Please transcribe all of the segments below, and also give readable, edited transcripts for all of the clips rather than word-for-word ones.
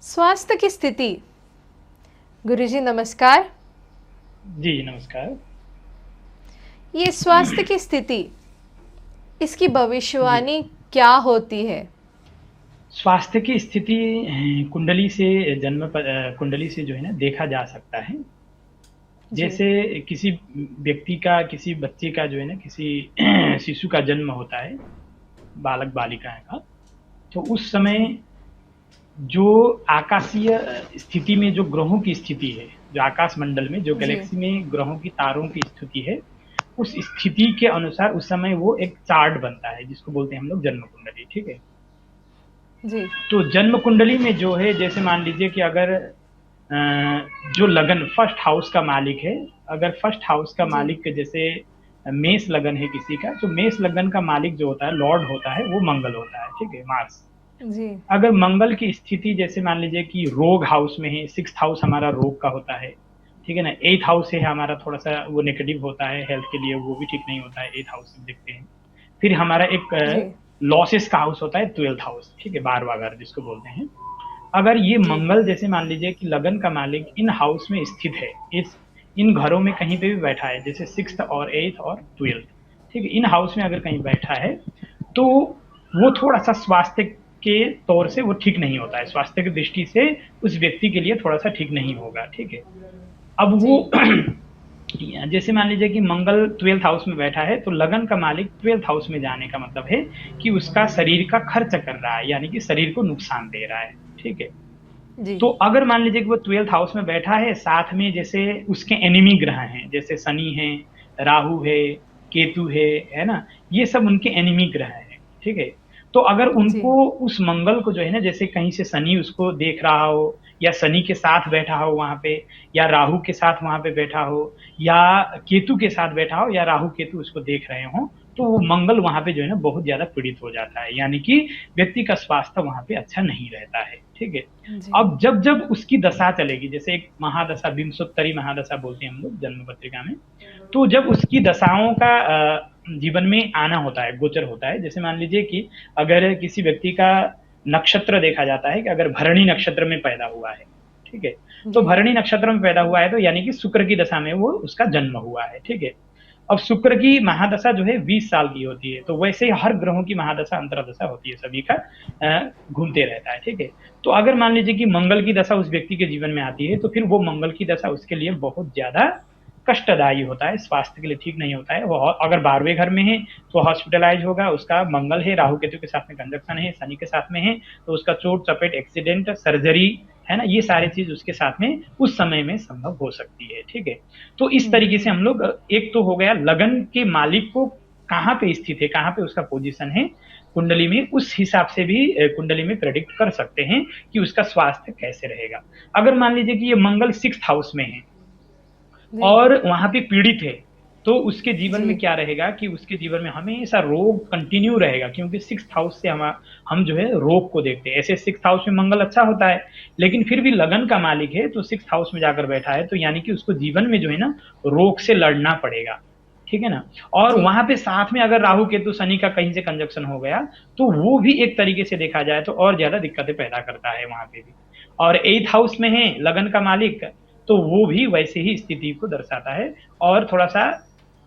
स्वास्थ्य की स्थिति। गुरुजी नमस्कार। जी, नमस्कार। ये स्वास्थ्य की स्थिति, इसकी जी, भविष्यवाणी क्या होती है? स्वास्थ्य की स्थिति कुंडली से कुंडली से जो है ना देखा जा सकता है। जी। जैसे किसी व्यक्ति का, किसी बच्चे का जो है ना, किसी शिशु का जन्म होता है, बालक-बालिकाएँ का, तो उस समय जो आकाशीय स्थिति में जो ग्रहों की स्थिति है, जो आकाश मंडल में, जो जी। गैलेक्सी में ग्रहों की, तारों की स्थिति है, उस स्थिति के अनुसार उस समय वो एक चार्ट बनता है, जिसको बोलते हैं हम लोग जन्म कुंडली, ठीक है? जी। तो जन्म कुंडली में जो है, जैसे मान लीजिए कि अगर जो लगन फर्स्ट हाउस का मालिक है, अगर फर्स्ट हाउस का जी। मालिक जैसे मेष लगन है किसी का, तो मेष लगन का मालिक जो होता है, लॉर्ड होता है, वो मंगल होता है, ठीक है, मार्स। जी। अगर मंगल की स्थिति जैसे मान लीजिए कि रोग हाउस में है, सिक्स हाउस हमारा रोग का होता है, ठीक है ना, एथ हाउस है हमारा, थोड़ा सा वो नेगेटिव होता है हेल्थ के लिए, वो भी ठीक नहीं होता है, एथ हाउस से देखते हैं। फिर हमारा जी। एक लॉसेस का हाउस होता है, ट्वेल्थ हाउस, ठीक है, 12वां घर जिसको बोलते हैं। अगर ये जी। मंगल जैसे मान लीजिए कि लगन का मालिक इन हाउस में स्थित है, इस इन घरों में कहीं पे भी बैठा है, जैसे सिक्स और एथ और ट्वेल्थ, ठीक है, इन हाउस में अगर कहीं बैठा है, तो वो थोड़ा सा स्वास्थ्य के तौर से वो ठीक नहीं होता है, स्वास्थ्य की दृष्टि से उस व्यक्ति के लिए थोड़ा सा ठीक नहीं होगा, ठीक है। अब जी। वो जैसे मान लीजिए कि मंगल ट्वेल्थ हाउस में बैठा है, तो लगन का मालिक ट्वेल्थ हाउस में जाने का मतलब है कि उसका शरीर का खर्च कर रहा है, यानी कि शरीर को नुकसान दे रहा है, ठीक है। जी। तो अगर मान लीजिए कि वो ट्वेल्थ हाउस में बैठा है, साथ में जैसे उसके एनिमी ग्रह हैं, जैसे शनि है, राहु है, केतु है ना, ये सब उनके एनिमी ग्रह हैं, ठीक है। तो अगर जी। उनको उस मंगल को जो है ना, जैसे कहीं से शनि उसको देख रहा हो, या शनि के साथ बैठा हो वहां पे, या राहु के साथ वहां पे बैठा हो, या केतु के साथ बैठा हो, या राहु केतु उसको देख रहे हो, तो वो मंगल वहां पे जो है ना बहुत ज्यादा पीड़ित हो जाता है, यानी कि व्यक्ति का स्वास्थ्य वहां पे अच्छा नहीं रहता है, ठीक है। जी। अब जब जब उसकी दशा चलेगी, जैसे एक महादशा, विंशोत्तरी महादशा बोलते हैं हम लोग जन्म पत्रिका में, तो जब उसकी दशाओं का जीवन में आना होता है, गोचर होता है, जैसे मान लीजिए कि अगर किसी व्यक्ति का नक्षत्र देखा जाता है कि अगर भरणी नक्षत्र में पैदा हुआ है, ठीक है, तो जी। भरणी नक्षत्र में पैदा हुआ है, तो यानी कि शुक्र की दशा में वो उसका जन्म हुआ है, ठीक है। अब शुक्र की महादशा जो है 20 साल की होती है, तो वैसे ही हर ग्रहों की महादशा अंतरदशा होती है, सभी का घूमते रहता है, ठीक है। तो अगर मान लीजिए कि मंगल की दशा उस व्यक्ति के जीवन में आती है, तो फिर वो मंगल की दशा उसके लिए बहुत ज्यादा कष्टदायी होता है, स्वास्थ्य के लिए ठीक नहीं होता है। वो अगर 12वें घर में है तो हॉस्पिटलाइज होगा, उसका मंगल है, राहु केतु के साथ में कंजक्शन है, शनि के साथ में है, तो उसका चोट चपेट, एक्सीडेंट, सर्जरी, है ना, ये सारी चीज उसके साथ में उस समय में संभव हो सकती है, ठीक है। तो इस तरीके से हम लोग, एक तो हो गया लगन के मालिक को कहाँ पे स्थित है, कहाँ पे उसका पोजीशन है कुंडली में, उस हिसाब से भी कुंडली में प्रेडिक्ट कर सकते हैं कि उसका स्वास्थ्य कैसे रहेगा। अगर मान लीजिए कि ये मंगल सिक्स्थ हाउस में है जी। और वहां पे पीड़ित है, तो उसके जीवन जी। में क्या रहेगा कि उसके जीवन में हमेशा रोग कंटिन्यू रहेगा, क्योंकि सिक्स्थ हाउस से हम जो है रोग को देखते हैं। ऐसे सिक्स्थ हाउस में मंगल अच्छा होता है, लेकिन फिर भी लगन का मालिक है, तो सिक्स्थ हाउस में जाकर बैठा है, तो यानी कि उसको जीवन में जो है ना रोग से लड़ना पड़ेगा, ठीक है ना। और जी। वहां पे साथ में अगर राहु केतु शनि का कहीं से कंजक्शन हो गया, तो वो भी एक तरीके से देखा जाए तो और ज्यादा दिक्कतें पैदा करता है वहां पे भी। और एथ हाउस में है लगन का मालिक, तो वो भी वैसे ही स्थिति को दर्शाता है, और थोड़ा सा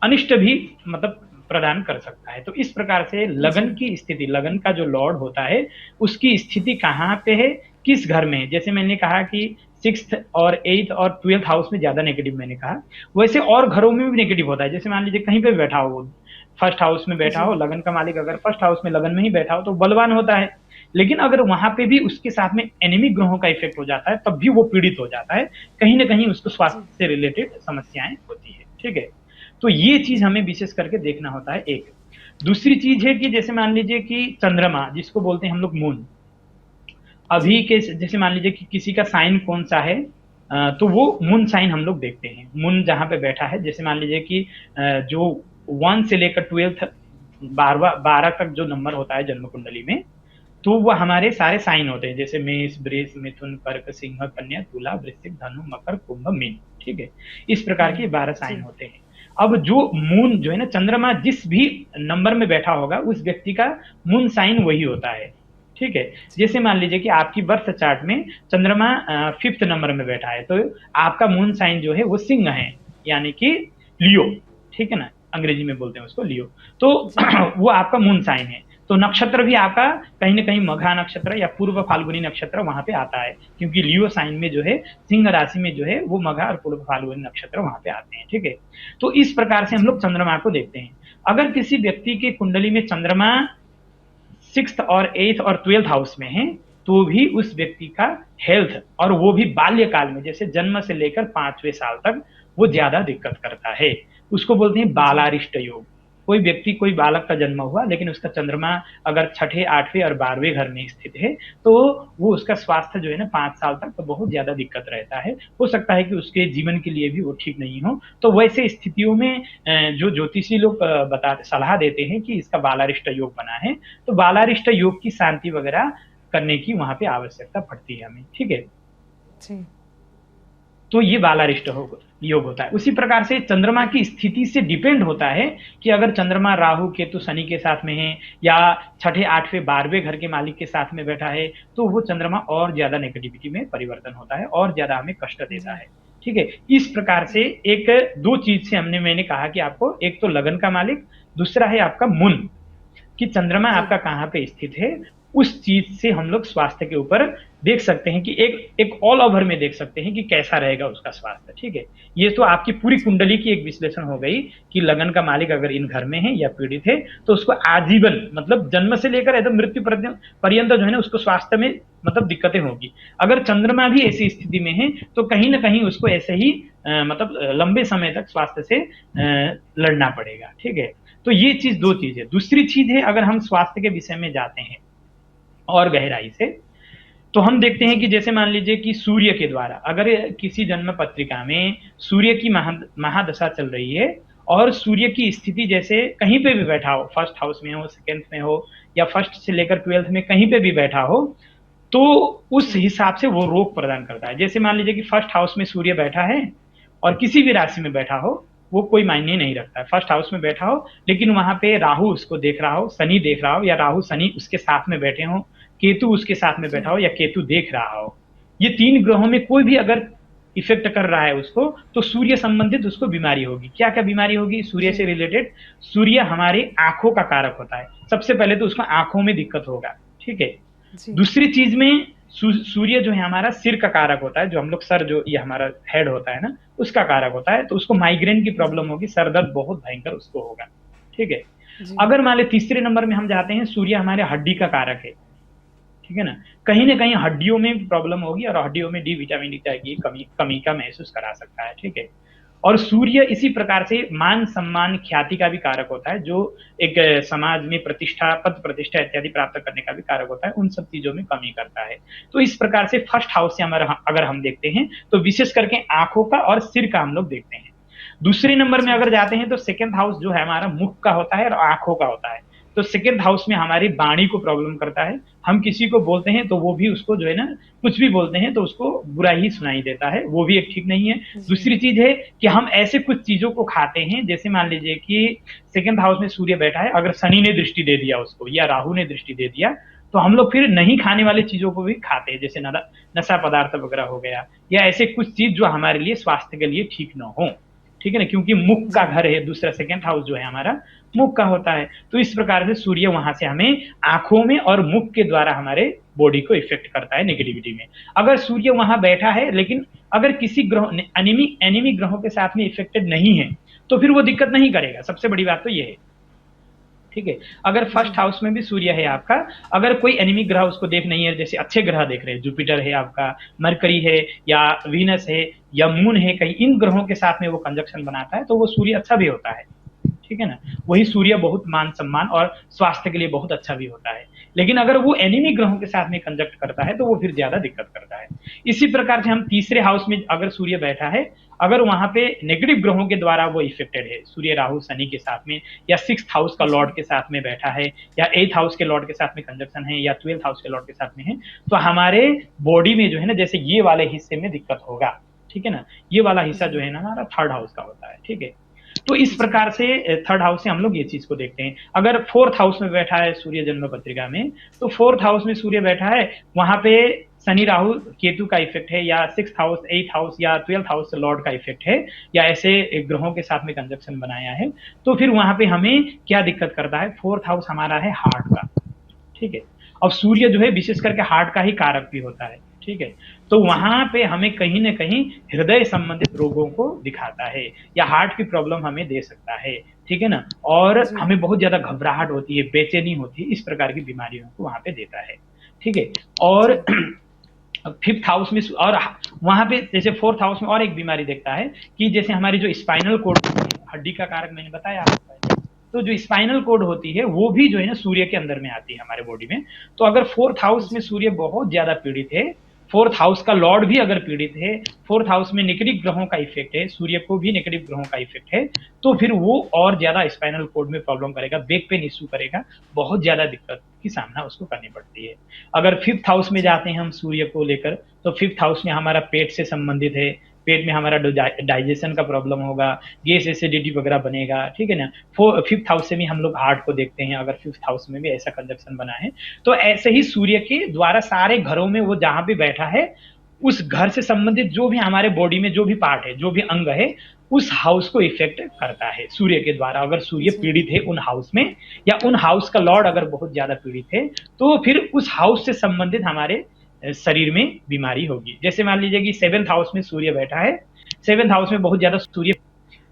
अनिष्ट भी मतलब प्रदान कर सकता है। तो इस प्रकार से लगन जी। की स्थिति, लगन का जो लॉर्ड होता है, उसकी स्थिति कहाँ पे है, किस घर में है, जैसे मैंने कहा कि सिक्स्थ और एथ और ट्वेल्थ हाउस में ज्यादा नेगेटिव मैंने कहा, वैसे और घरों में भी नेगेटिव होता है। जैसे मान लीजिए कहीं पे भी बैठा हो, फर्स्ट हाउस में बैठा हो, जी। लगन का मालिक अगर फर्स्ट हाउस में लगन में ही बैठा हो, तो बलवान होता है। लेकिन अगर वहां पे भी उसके साथ में एनिमी ग्रहों का इफेक्ट हो जाता है, तब भी वो पीड़ित हो जाता है, कहीं ना कहीं उसको जी। स्वास्थ्य से रिलेटेड समस्याएं होती है, ठीक है। तो ये चीज जी। हमें विशेष करके देखना होता है। एक दूसरी चीज है कि जैसे मान लीजिए कि चंद्रमा, जिसको बोलते हैं हम लोग मून, अभी जी। के जैसे मान लीजिए कि किसी का साइन कौन सा है, तो वो मून साइन हम लोग देखते हैं। मून जहां पे बैठा है, जैसे मान लीजिए कि जो 1 से लेकर 12th, 12 तक जो नंबर होता है जन्म कुंडली में, तो वो हमारे सारे साइन होते हैं, जैसे मेष, वृष, मिथुन, कर्क, सिंह, कन्या, तुला, वृश्चिक, धनु, मकर, कुंभ, मीन, ठीक है। इस प्रकार के 12 साइन जी। होते हैं। अब जो मून जो है ना, चंद्रमा जिस भी नंबर में बैठा होगा, उस व्यक्ति का मून साइन वही होता है, ठीक है। जैसे मान लीजिए कि आपकी बर्थ चार्ट में चंद्रमा 5th नंबर में बैठा है, तो आपका मून साइन जो है वो सिंह है, यानी कि लियो, ठीक है ना, अंग्रेजी में बोलते हैं उसको लियो। तो जी वो आपका मून साइन है। तो नक्षत्र भी आपका कहीं ना कहीं मघा नक्षत्र या पूर्व फाल्गुनी नक्षत्र वहां पे आता है, क्योंकि लियो साइन में जो है, सिंह राशि में जो है वो मघा और पूर्व फाल्गुनी नक्षत्र वहां पे आते हैं, ठीक है। तो इस प्रकार से हम जी लोग चंद्रमा को देखते हैं। अगर किसी व्यक्ति के कुंडली में चंद्रमा 6th और 8th और 12th हाउस में है, तो भी उस व्यक्ति का हेल्थ, और वो भी बाल्यकाल में, जैसे जन्म से लेकर 5वें साल तक, वो ज्यादा दिक्कत करता है। उसको बोलते हैं जी बालारिष्ट योग। कोई व्यक्ति, कोई बालक का जन्म हुआ, लेकिन उसका चंद्रमा अगर 6ठे, 8वें और 12वें घर में स्थित है, तो वो उसका स्वास्थ्य जो है ना 5 साल तक तो बहुत ज्यादा दिक्कत रहता है। हो सकता है कि उसके जीवन के लिए भी वो ठीक नहीं हो। तो वैसे स्थितियों में जो ज्योतिषी लोग सलाह देते हैं कि इसका बालारिष्ट योग बना है, तो बालारिष्ट योग की शांति वगैरह करने की वहां पे आवश्यकता पड़ती है हमें, ठीक है। जी तो ये बालारिष्ट योग होता है। उसी प्रकार से चंद्रमा की स्थिति से डिपेंड होता है कि अगर चंद्रमा राहु केतु शनि के साथ में है, या 6ठे, 8वें, 12वें घर के मालिक के साथ में बैठा है, तो वो चंद्रमा और ज्यादा नेगेटिविटी में परिवर्तन होता है और ज्यादा हमें कष्ट देता जी है, ठीक है। इस प्रकार से एक दो चीज से मैंने कहा कि आपको, एक तो लगन का मालिक, दूसरा है आपका मून, कि चंद्रमा जी आपका कहाँ पे स्थित है। उस चीज से हम लोग स्वास्थ्य के ऊपर देख सकते हैं कि एक ऑल ओवर में देख सकते हैं कि कैसा रहेगा उसका स्वास्थ्य, ठीक है। ये तो आपकी पूरी कुंडली की एक विश्लेषण हो गई कि लगन का मालिक अगर इन घर में है या पीड़ित है, तो उसको आजीवन, मतलब जन्म से लेकर एकदम मृत्यु पर्यंत जो है ना, उसको स्वास्थ्य में मतलब दिक्कतें होगी। अगर चंद्रमा भी ऐसी स्थिति में है, तो कहीं ना कहीं उसको ऐसे ही मतलब लंबे समय तक स्वास्थ्य से लड़ना पड़ेगा, ठीक है। तो ये चीज, दो चीज है। दूसरी चीज है, अगर हम स्वास्थ्य के विषय में जाते हैं और गहराई से, तो हम देखते हैं कि जी जैसे मान लीजिए कि सूर्य के द्वारा अगर किसी जन्म पत्रिका में सूर्य की महादशा चल रही है, और सूर्य की स्थिति जैसे कहीं पे भी बैठा हो, फर्स्ट हाउस में हो, सेकेंड में हो, या फर्स्ट से लेकर 12th में कहीं पे भी बैठा हो, तो उस जी हिसाब से वो रोग प्रदान करता है। जैसे मान लीजिए कि फर्स्ट हाउस में सूर्य बैठा है, और किसी भी राशि में बैठा हो, वो कोई मायने नहीं रखता है। फर्स्ट हाउस में बैठा हो, लेकिन वहां पे राहु उसको देख रहा हो, शनि देख रहा हो, या राहु शनि उसके साथ में बैठे हो, केतु उसके साथ में जी बैठा हो, या केतु देख रहा हो, ये 3 ग्रहों में कोई भी अगर इफेक्ट कर रहा है उसको, तो सूर्य संबंधित उसको बीमारी होगी। क्या क्या बीमारी होगी सूर्य से जी रिलेटेड? सूर्य हमारी आंखों का कारक होता है। सबसे पहले तो उसको आंखों में दिक्कत होगा, ठीक है। जी दूसरी चीज में सूर्य जो है हमारा सिर का कारक होता है, जो हम लोग सर, जो ये हमारा हेड होता है ना, उसका कारक होता है। तो उसको माइग्रेन की जी प्रॉब्लम होगी, सर दर्द बहुत भयंकर उसको होगा, ठीक है। जी अगर मान ले तीसरे नंबर में हम जाते हैं, सूर्य हमारे हड्डी का कारक है, ठीक है ना कहीं हड्डियों में प्रॉब्लम होगी, और हड्डियों में डी विटामिन की कमी का महसूस करा सकता है, ठीक है। और सूर्य इसी प्रकार से मान सम्मान ख्याति का भी कारक होता है, जो एक समाज में प्रतिष्ठा, पद प्रतिष्ठा इत्यादि प्राप्त करने का भी कारक होता है, उन सब चीजों में कमी करता है। तो इस प्रकार से फर्स्ट हाउस से हमारा अगर हम देखते हैं, तो विशेष करके आंखों का और सिर का हम लोग देखते हैं। दूसरे नंबर में जी अगर जाते हैं, तो सेकेंड हाउस जो है हमारा मुख का होता है और आंखों का होता है। तो सेकेंड हाउस में हमारी वाणी को प्रॉब्लम करता है। हम किसी को बोलते हैं तो वो भी उसको जो है ना, कुछ भी बोलते हैं तो उसको बुरा ही सुनाई देता है, वो भी एक ठीक नहीं है। जी दूसरी चीज है कि हम ऐसे कुछ चीजों को खाते हैं, जैसे मान लीजिए कि सेकेंड हाउस में सूर्य बैठा है, अगर शनि ने दृष्टि दे दिया उसको, या राहु ने दृष्टि दे दिया, तो हम लोग फिर नहीं खाने वाली चीजों को भी खाते हैं, जैसे नशा पदार्थ वगैरह हो गया, या ऐसे कुछ चीज जो हमारे लिए स्वास्थ्य के लिए ठीक ना हो, ठीक है ना, क्योंकि मुख का जी घर है, दूसरा सेकेंड हाउस जो है हमारा मुख का होता है। तो इस प्रकार से सूर्य वहां से हमें आंखों में और मुख के द्वारा हमारे बॉडी को इफेक्ट करता है नेगेटिविटी में। अगर सूर्य वहां बैठा है, लेकिन अगर किसी ग्रह एनिमी ग्रहों के साथ में इफेक्टेड नहीं है, तो फिर वो दिक्कत नहीं करेगा। सबसे बड़ी बात तो ये है, ठीक है। अगर जी फर्स्ट हाउस में भी सूर्य है आपका, अगर कोई एनिमी ग्रह उसको देख नहीं है, जैसे अच्छे ग्रह देख रहे हैं, जुपिटर है आपका, मरकरी है, या वीनस है, या मून है, कहीं इन ग्रहों के साथ में वो कंजक्शन बनाता है, तो वो सूर्य अच्छा भी होता है, ठीक है ना। वही सूर्य बहुत मान सम्मान और स्वास्थ्य के लिए बहुत अच्छा भी होता है। लेकिन अगर वो एनिमी ग्रहों के साथ में कंजक्ट करता है, तो वो फिर ज्यादा दिक्कत करता है। इसी प्रकार से हम तीसरे हाउस में अगर सूर्य बैठा है, अगर वहां पे नेगेटिव ग्रहों के द्वारा वो इफेक्टेड है, सूर्य राहु शनि के साथ में, या 6th हाउस का लॉर्ड जी के साथ में बैठा है, या 8th हाउस के लॉर्ड के साथ में कंजक्शन है, या 12th हाउस के लॉर्ड के साथ में है, तो हमारे बॉडी में जो है ना, जैसे ये वाले हिस्से में दिक्कत होगा, ठीक है ना। ये वाला हिस्सा जो जी है ना हमारा 3rd हाउस का होता है, ठीक है। तो इस जी, प्रकार से थर्ड हाउस से हम लोग ये चीज को देखते हैं। अगर फोर्थ हाउस में बैठा है सूर्य जन्म पत्रिका में, तो फोर्थ हाउस में सूर्य बैठा है, वहां पे शनि राहु केतु का इफेक्ट है, या सिक्स हाउस, एट हाउस या ट्वेल्थ हाउस लॉर्ड का इफेक्ट है, या ऐसे ग्रहों के साथ में कंजक्शन बनाया है, तो फिर वहां पे हमें क्या दिक्कत करता है? फोर्थ हाउस हमारा है हार्ट का, ठीक है। अब सूर्य जो है विशेष करके हार्ट का ही कारक भी होता है, ठीक है। तो जी, वहां पे हमें कहीं ना कहीं हृदय संबंधित रोगों को दिखाता है, या हार्ट की प्रॉब्लम हमें दे सकता है, ठीक है ना। और जी, हमें बहुत ज्यादा घबराहट होती है, बेचैनी होती है, इस प्रकार की बीमारियों को वहां पे देता है, ठीक है। और जी, फिफ्थ हाउस में और वहां पे जैसे फोर्थ हाउस में और एक बीमारी देखता है कि जैसे हमारी जो स्पाइनल कोड, हड्डी का कारक मैंने बताया आपको पहले, तो जो स्पाइनल कोड होती है वो भी जो है ना सूर्य के अंदर में आती है हमारे बॉडी में। तो अगर फोर्थ हाउस में जी, सूर्य बहुत ज्यादा पीड़ित है, फोर्थ हाउस का लॉर्ड भी अगर पीड़ित है, फोर्थ हाउस में नेगेटिव ग्रहों का इफेक्ट है, सूर्य को भी नेगेटिव ग्रहों का इफेक्ट है, तो फिर वो और ज्यादा स्पाइनल कोड में प्रॉब्लम करेगा, बैक पेन इश्यू करेगा, बहुत ज्यादा दिक्कत की सामना उसको करनी पड़ती है। अगर फिफ्थ हाउस में जी, जाते हैं हम सूर्य को लेकर, तो फिफ्थ हाउस में हमारा पेट से संबंधित है, पेट में हमारा डाइजेशन का प्रॉब्लम होगा, गैस एसिडिटी वगैरह बनेगा, ठीक है ना। फिफ्थ हाउस से भी हम लोग हार्ट को देखते हैं, अगर फिफ्थ हाउस में भी ऐसा कंजक्शन बना है, तो ऐसे ही सूर्य के द्वारा सारे घरों में वो जहां भी बैठा है, उस घर से संबंधित जो भी हमारे बॉडी में जो भी पार्ट है, जो भी अंग है, उस हाउस को इफेक्ट करता है सूर्य के द्वारा। अगर सूर्य जी, पीड़ित है उन हाउस में, या उन हाउस का लॉर्ड अगर बहुत ज्यादा पीड़ित है, तो फिर उस हाउस से संबंधित हमारे शरीर में बीमारी होगी। जैसे मान लीजिए कि सेवेंथ हाउस में सूर्य बैठा है, सेवेंथ हाउस में बहुत ज्यादा सूर्य,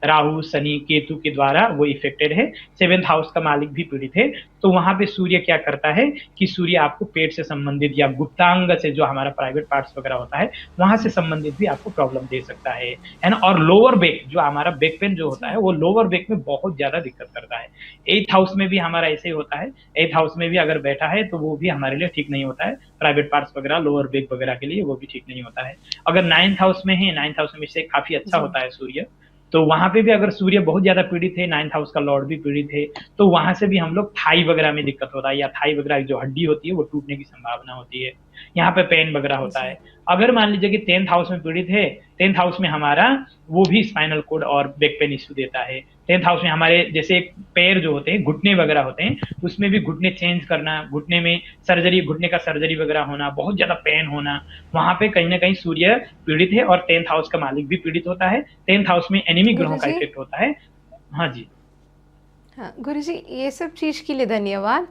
राहु शनि केतु के द्वारा वो इफेक्टेड है, सेवेंथ हाउस का मालिक भी पीड़ित है, तो वहां पे सूर्य क्या करता है कि सूर्य आपको पेट से संबंधित या गुप्तांग से, जो हमारा प्राइवेट पार्ट्स वगैरह होता है, वहां से संबंधित भी आपको प्रॉब्लम दे सकता है ना। और लोअर बैक, जो हमारा बैक पेन जो होता है, जी, वो लोअर बैक में बहुत ज्यादा दिक्कत करता है। एथ हाउस में भी हमारा ऐसे ही होता है, एथ हाउस में भी अगर बैठा है तो वो भी हमारे लिए ठीक नहीं होता है, प्राइवेट पार्ट्स वगैरह लोअर बैक वगैरह के लिए वो भी ठीक नहीं होता है। अगर नाइन्थ हाउस में है, नाइन्थ हाउस में से काफी अच्छा जी, होता है सूर्य, तो वहां पे भी अगर सूर्य बहुत ज्यादा पीड़ित है, नाइन्थ हाउस का लॉर्ड भी पीड़ित है, तो वहां से भी हम लोग थाई वगैरह में दिक्कत होता है, या थाई वगैरह जो हड्डी होती है वो टूटने की संभावना होती है, यहाँ पे पेन वगैरह होता जी, है। अगर मान लीजिए कि टेंथ हाउस में पीड़ित है, टेंथ हाउस में हमारा वो भी स्पाइनल कोड और बैक पेन इश्यू देता है। टेंथ हाउस में हमारे जैसे पैर जो होते हैं, घुटने वगैरह होते हैं, उसमें भी घुटने चेंज करना, घुटने में सर्जरी, घुटने का सर्जरी वगैरह होना, बहुत ज्यादा पेन होना, वहां पे कहीं ना कहीं सूर्य पीड़ित है, और टेंथ हाउस का मालिक भी पीड़ित होता है। टेंथ हाउस में एनिमी ग्रहों का गुरुजी। इफेक्ट होता है। हाँ जी। हाँ, गुरुजी, ये सब चीज़ के लिए धन्यवाद।